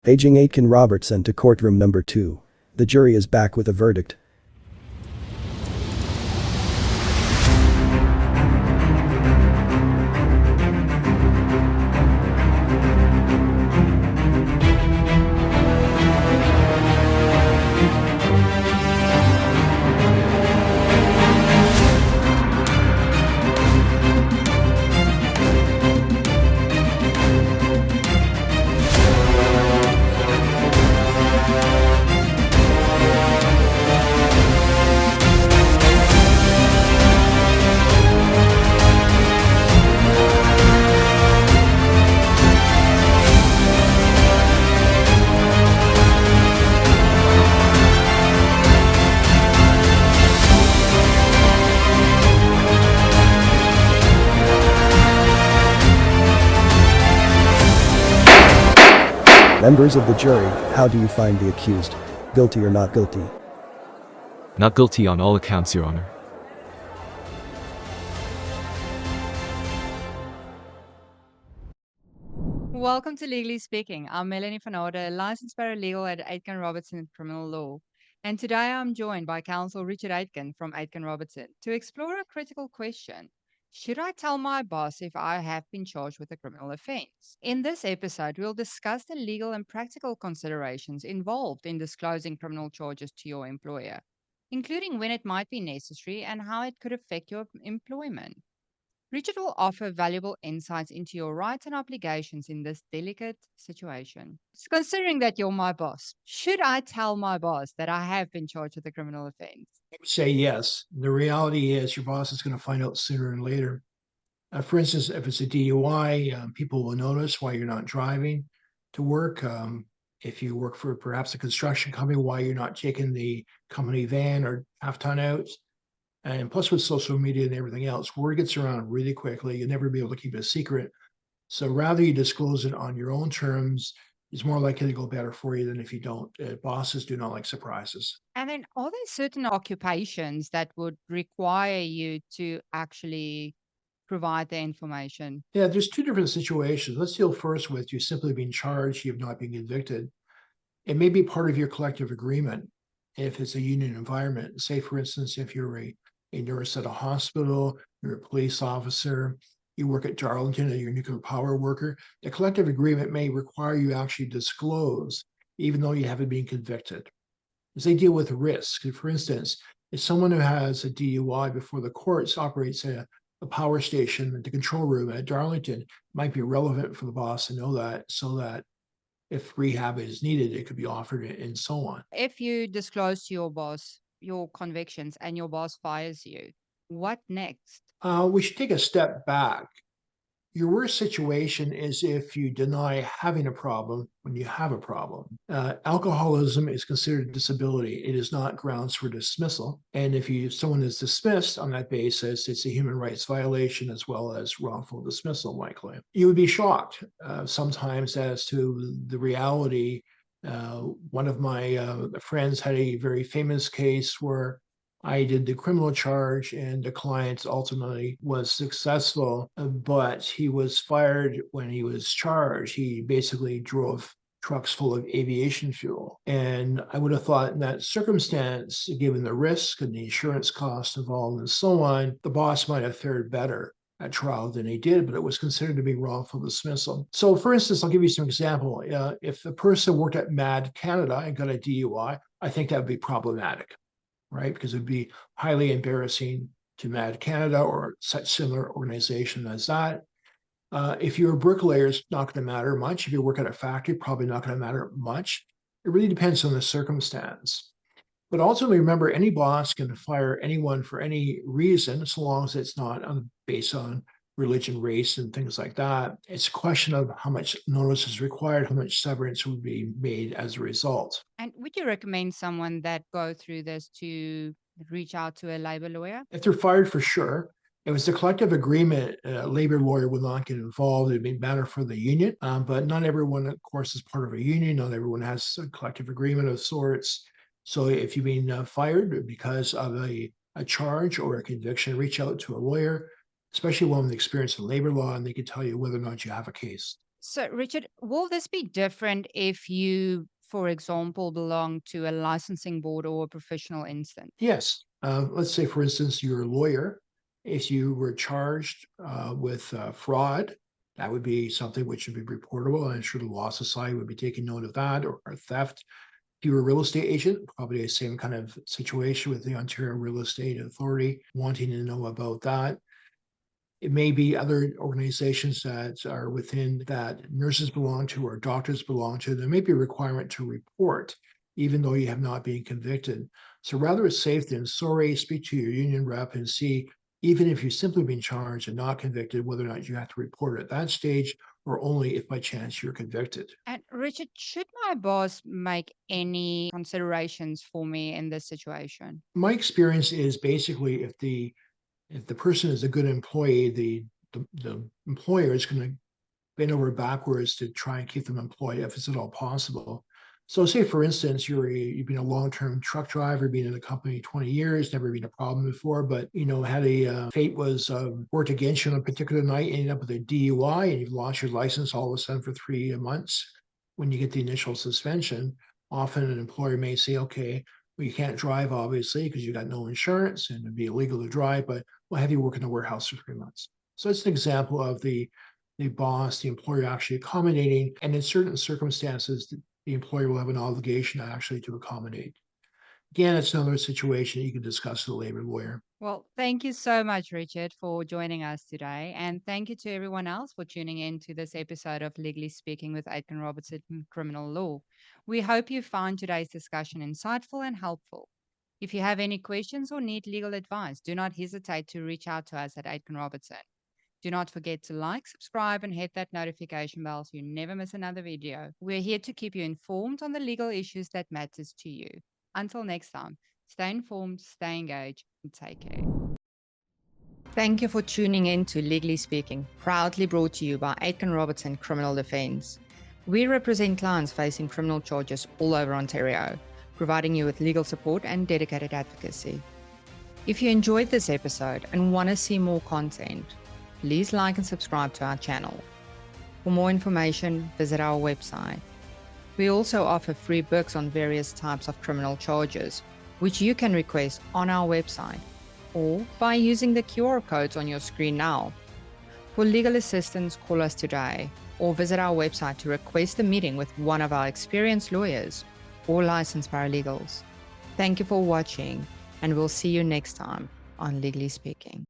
Paging Aitken Robertson to courtroom number 2. The jury is back with a verdict. Members of the jury, how do you find the accused? Guilty or not guilty? Not guilty on all accounts, Your Honor. Welcome to Legally Speaking. I'm Melanie Fanada, a licensed paralegal at Aitken Robertson in Criminal Law. And today I'm joined by counsel Richard Aitken from Aitken Robertson to explore a critical question. Should I tell my boss if I have been charged with a criminal offense? In this episode, we'll discuss the legal and practical considerations involved in disclosing criminal charges to your employer, including when it might be necessary and how it could affect your employment. Richard will offer valuable insights into your rights and obligations in this delicate situation. Considering that you're my boss, should I tell my boss that I have been charged with a criminal offense? I would say yes. The reality is your boss is going to find out sooner than later. For instance, if it's a DUI, people will notice why you're not driving to work. If you work for perhaps a construction company, why you're not taking the company van or half-ton out. And plus with social media and everything else, word gets around really quickly. You'll never be able to keep it a secret. So rather you disclose it on your own terms, it's more likely to go better for you than if you don't. Bosses do not like surprises. And then, are there certain occupations that would require you to actually provide the information? Yeah, there's two different situations. Let's deal first with you simply being charged, you have not been convicted. It may be part of your collective agreement if it's a union environment. Say, for instance, if you're a nurse at a hospital, you're a police officer, you work at Darlington, or you're a nuclear power worker, the collective agreement may require you actually disclose, even though you haven't been convicted. As they deal with risk. For instance, if someone who has a DUI before the courts operates a power station, the control room at Darlington, might be relevant for the boss to know that so that if rehab is needed, it could be offered and so on. If you disclose to your boss your convictions and your boss fires you, what next? We should take a step back. Your worst situation is if you deny having a problem when you have a problem. Alcoholism is considered a disability. It is not grounds for dismissal. And if someone is dismissed on that basis, it's a human rights violation as well as wrongful dismissal, likely. You would be shocked sometimes as to the reality. One of my friends had a very famous case where I did the criminal charge and the client ultimately was successful, but he was fired when he was charged. He basically drove trucks full of aviation fuel. And I would have thought in that circumstance, given the risk and the insurance costs involved and so on, the boss might have fared better at trial than he did, but it was considered to be wrongful dismissal. So for instance, I'll give you some example. If the person worked at MAD Canada and got a DUI, I think that would be problematic, right? Because it'd be highly embarrassing to MAD Canada or such similar organization as that. If you're a bricklayer, it's not going to matter much. If you work at a factory, probably not going to matter much. It really depends on the circumstance. But ultimately, remember, any boss can fire anyone for any reason, so long as it's not based on religion, race, and things like that. It's a question of how much notice is required, how much severance would be made as a result. And would you recommend someone that go through this to reach out to a labor lawyer? If they're fired, for sure. If it was a collective agreement, a labor lawyer would not get involved. It'd be better for the union, but not everyone, of course, is part of a union. Not everyone has a collective agreement of sorts. So if you've been fired because of a charge or a conviction, reach out to a lawyer, especially one with experience in labor law, and they can tell you whether or not you have a case. So, Richard, will this be different if you, for example, belong to a licensing board or a professional instance? Yes. Let's say, for instance, you're a lawyer. If you were charged with fraud, that would be something which would be reportable. And I'm sure the Law Society would be taking note of that, or theft. If you were a real estate agent, probably the same kind of situation with the Ontario Real Estate Authority wanting to know about that. It may be other organizations that are within that nurses belong to or doctors belong to. There may be a requirement to report, even though you have not been convicted. So rather it's safe than sorry, speak to your union rep and see, even if you've simply been charged and not convicted, whether or not you have to report at that stage or only if by chance you're convicted. And Richard, should my boss make any considerations for me in this situation? My experience is basically if the person is a good employee, the employer is going to bend over backwards to try and keep them employed if it's at all possible. So say for instance, you've been a long-term truck driver, been in the company 20 years, never been a problem before, but had a fate was worked against you on a particular night, ended up with a DUI and you've lost your license all of a sudden for 3 months. When you get the initial suspension, often an employer may say, okay, well, you can't drive obviously because you got no insurance and it'd be illegal to drive, but we'll have you work in the warehouse for 3 months. So it's an example of the boss, the employer actually accommodating, and in certain circumstances, the employer will have an obligation actually to accommodate. Again, it's another situation you can discuss with a labor lawyer. Well, thank you so much, Richard, for joining us today. And thank you to everyone else for tuning in to this episode of Legally Speaking with Aitken Robertson Criminal Law. We hope you found today's discussion insightful and helpful. If you have any questions or need legal advice, do not hesitate to reach out to us at Aitken Robertson. Do not forget to like, subscribe, and hit that notification bell so you never miss another video. We're here to keep you informed on the legal issues that matters to you. Until next time, stay informed, stay engaged, and take care. Thank you for tuning in to Legally Speaking, proudly brought to you by Aitken Robertson Criminal Defence. We represent clients facing criminal charges all over Ontario, providing you with legal support and dedicated advocacy. If you enjoyed this episode and want to see more content, please like and subscribe to our channel. For more information, visit our website. We also offer free books on various types of criminal charges, which you can request on our website or by using the QR codes on your screen now. For legal assistance, call us today or visit our website to request a meeting with one of our experienced lawyers or licensed paralegals. Thank you for watching, and we'll see you next time on Legally Speaking.